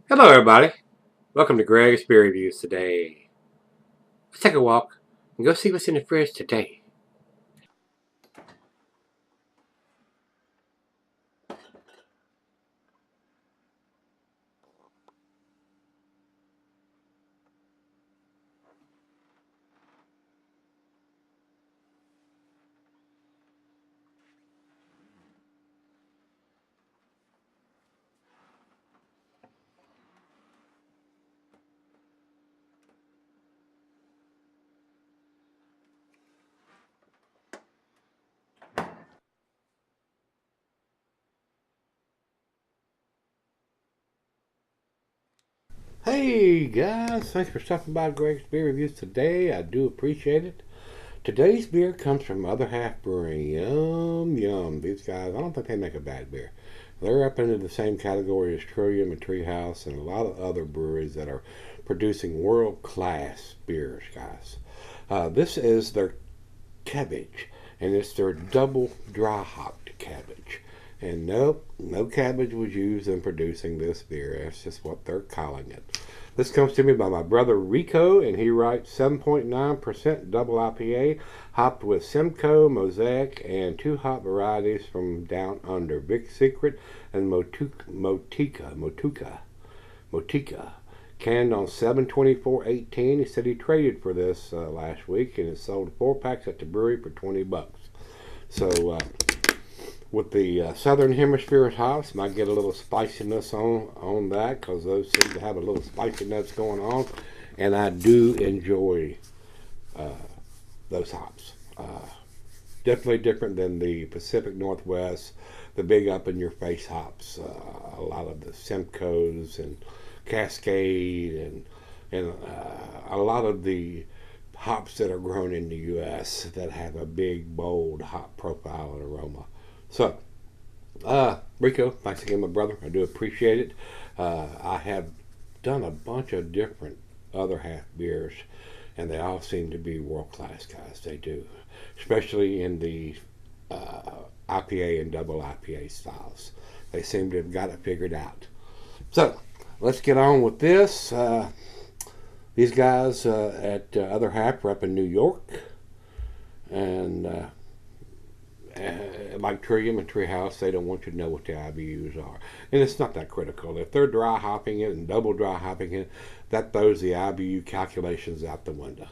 Hello everybody, welcome to Gregsbeerreviews today. Let's take a walk and go see what's in the fridge today. Hey guys, thanks for stopping by Gregsbeerreviews today. I do appreciate it. Today's beer comes from Other Half Brewing. Yum, yum. These guys, I don't think they make a bad beer. They're up into the same category as Trillium and Treehouse and a lot of other breweries that are producing world-class beers, guys. This is their cabbage, and it's their double dry hopped cabbage. And nope, no cabbage was used in producing this beer. That's just what they're calling it. This comes to me by my brother Rico, and he writes 7.9% double IPA, hopped with Simcoe, Mosaic, and two hop varieties from down under, Big Secret and Motueka. Canned on 7/24/18. He said he traded for this last week, and it sold 4 packs at the brewery for $20. So with the Southern Hemisphere hops, might get a little spiciness on that, because those seem to have a little spiciness going on, and I do enjoy those hops. Definitely different than the Pacific Northwest, the big up-in-your-face hops. A lot of the Simcoes and Cascade and a lot of the hops that are grown in the U.S. that have a big, bold hop profile and aroma. So, Rico, thanks again, my brother. I do appreciate it. I have done a bunch of different Other Half beers, and they all seem to be world-class, guys. They do, especially in the IPA and double IPA styles. They seem to have got it figured out. So, let's get on with this. These guys at Other Half are up in New York, and like Trillium and Treehouse, they don't want you to know what the IBUs are. And it's not that critical. If they're dry hopping it and double dry hopping it, that throws the IBU calculations out the window.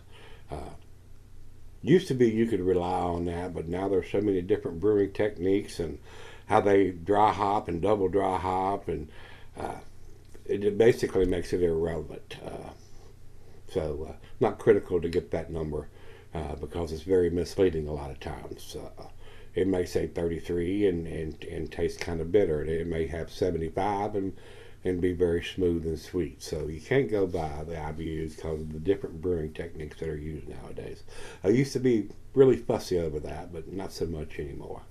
Used to be you could rely on that, but now there's so many different brewing techniques and how they dry hop and double dry hop, and it basically makes it irrelevant. So not critical to get that number because it's very misleading a lot of times. It may say 33 and taste kind of bitter. It may have 75 and be very smooth and sweet. So you can't go by the IBUs because of the different brewing techniques that are used nowadays. I used to be really fussy over that, but not so much anymore.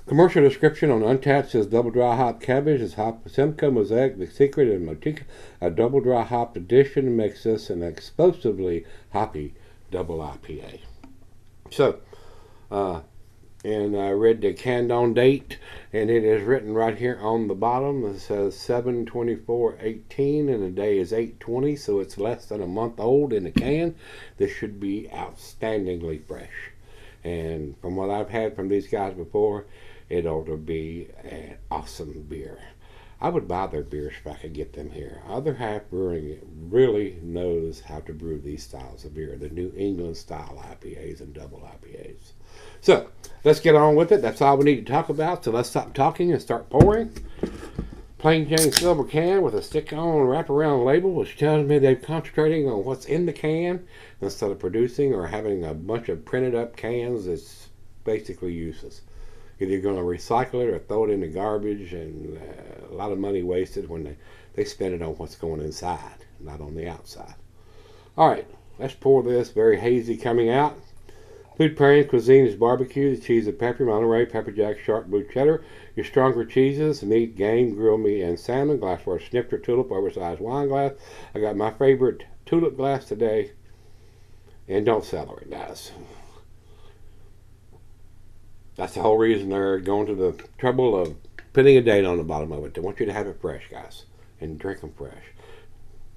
Commercial description on Untapped says double dry hop cabbage is hop Simcoe, Mosaic, Big Secret, and Motueka. A double dry hop addition makes this an explosively hoppy double IPA. So, and I read the canned on date, and it is written right here on the bottom. It says 7/24/18, and the day is 8/20, so it's less than a month old in the can. This should be outstandingly fresh. And from what I've had from these guys before, it ought to be an awesome beer. I would buy their beers if I could get them here. Other Half Brewing really knows how to brew these styles of beer, the New England style IPAs and double IPAs. So, let's get on with it. That's all we need to talk about. So let's stop talking and start pouring. Plain Jane silver can with a stick-on wraparound label, which tells me they're concentrating on what's in the can instead of producing or having a bunch of printed up cans that's basically useless. Either you're going to recycle it or throw it in the garbage, and a lot of money wasted when they spend it on what's going inside, not on the outside. All right, let's pour this. Very hazy coming out. Food pairing cuisine is barbecue, the cheese of pepper, Monterey, pepper jack, sharp blue cheddar. Your stronger cheeses, meat, game, grilled meat, and salmon. Glassware snifter, tulip, oversized wine glass. I got my favorite tulip glass today. And don't celery, guys. That's the whole reason they're going to the trouble of putting a date on the bottom of it. They want you to have it fresh, guys, and drink them fresh.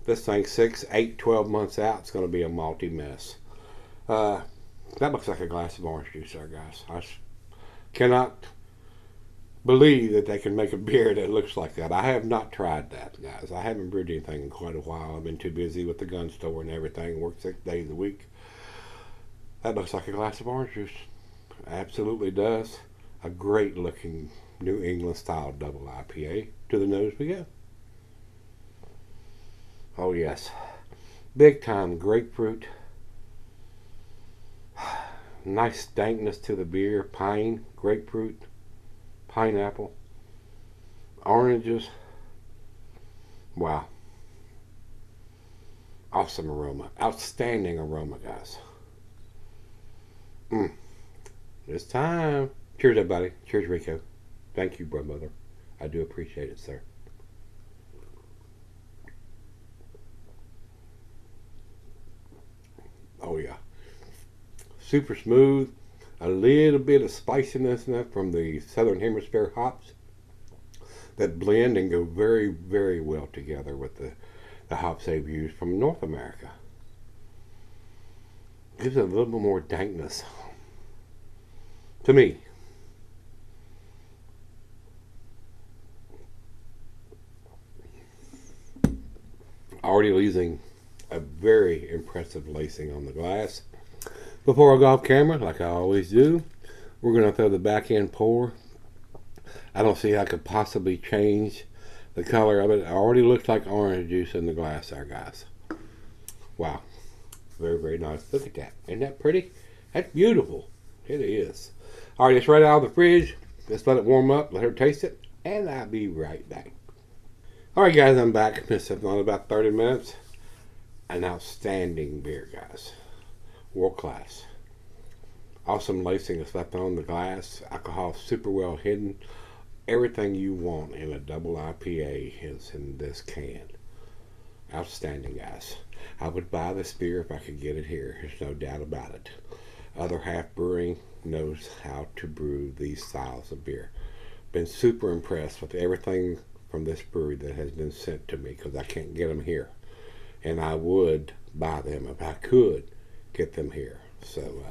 This thing 6, 8, 12 months out, it's going to be a malty mess. That looks like a glass of orange juice there, guys. I cannot believe that they can make a beer that looks like that. I have not tried that, guys. I haven't brewed anything in quite a while. I've been too busy with the gun store and everything. Work 6 days a week. That looks like a glass of orange juice. Absolutely does. A great looking New England style double IPA. To the nose we go. Oh yes. Big time grapefruit. Nice dankness to the beer. Pine, grapefruit, pineapple, oranges. Wow. Awesome aroma. Outstanding aroma, guys. It's time. Cheers, everybody. Cheers, Rico. Thank you, brother. I do appreciate it, sir. Oh, yeah. Super smooth. A little bit of spiciness in it from the Southern Hemisphere hops that blend and go very, very well together with the hops they've used from North America. Gives it a little bit more dankness. To me. Already using a very impressive lacing on the glass. Before I go off camera, like I always do, we're going to throw the back end pour. I don't see how I could possibly change the color of it. It already looks like orange juice in the glass there, guys. Wow. Very, very nice. Look at that. Isn't that pretty? That's beautiful. It is. Alright, it's right out of the fridge. Let's let it warm up, let her taste it, and I'll be right back. Alright guys, I'm back. Been sitting on about 30 minutes. An outstanding beer, guys. World class. Awesome lacing is left on the glass. Alcohol super well hidden. Everything you want in a double IPA is in this can. Outstanding, guys. I would buy this beer if I could get it here. There's no doubt about it. Other Half Brewing knows how to brew these styles of beer. Been super impressed with everything from this brewery that has been sent to me because I can't get them here. And I would buy them if I could get them here. So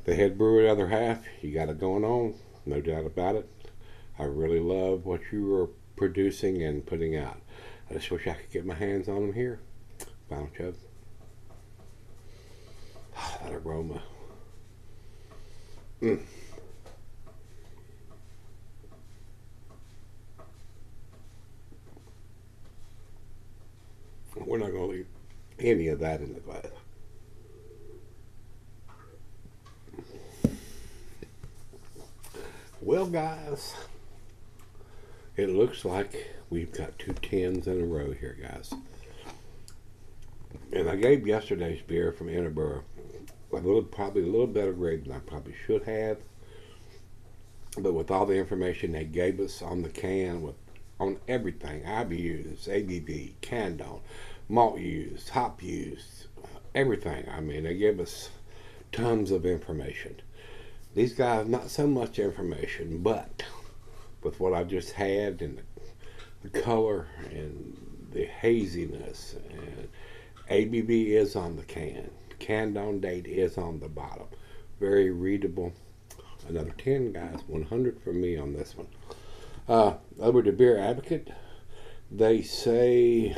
the head brewer, the other half, you got it going on, no doubt about it. I really love what you are producing and putting out. I just wish I could get my hands on them here. Final chug. Oh, that aroma. We're not going to leave any of that in the glass. Well, guys, it looks like we've got 2 10s in a row here, guys. And I gave yesterday's beer from Edinburgh probably a little better grade than I probably should have. But with all the information they gave us on the can, on everything, IBUs, ABV, candon, malt used, hop used, everything. I mean, they gave us tons of information. These guys, not so much information, but with what I just had and the color and the haziness, and ABV is on the can. Candon date is on the bottom. Very readable. Another 10, guys. 100 for me on this one. Over to Beer Advocate, they say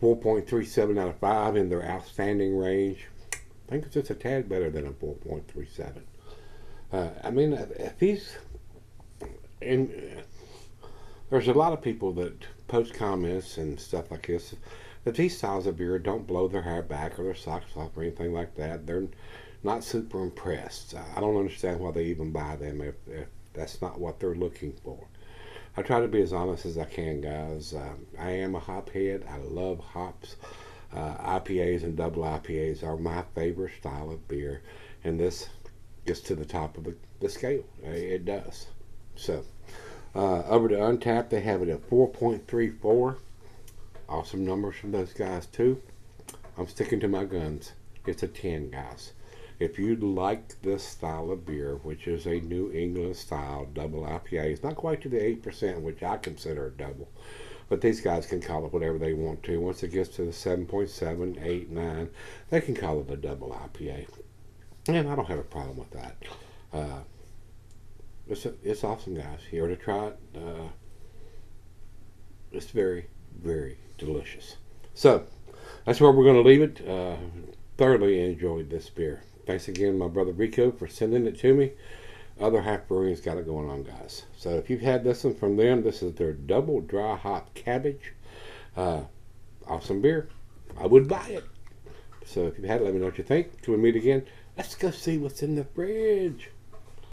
4.37 out of 5 in their outstanding range. I think it's just a tad better than a 4.37. I mean, if he's in, there's a lot of people that post comments and stuff like this. If these styles of beer don't blow their hair back or their socks off or anything like that, they're not super impressed. I don't understand why they even buy them if that's not what they're looking for. I try to be as honest as I can, guys. I am a hop head. I love hops. IPAs and double IPAs are my favorite style of beer, and this gets to the top of the scale. It does. So, over to Untapped, they have it at 4.34. Awesome numbers from those guys too. I'm sticking to my guns. It's a 10, guys. If you like this style of beer, which is a New England style double IPA, it's not quite to the 8%, which I consider a double. But these guys can call it whatever they want to. Once it gets to the 7.7, 8, 9, they can call it a double IPA. And I don't have a problem with that. It's awesome, guys. You ought to try it. It's very, very delicious. So, that's where we're going to leave it. Thoroughly enjoyed this beer. Thanks again, my brother Rico, for sending it to me. Other Half Brewing's got it going on, guys. So if you've had this one from them, this is their double dry hop cabbage. Awesome beer. I would buy it. So if you've had it, let me know what you think. Till we meet again, let's go see what's in the fridge.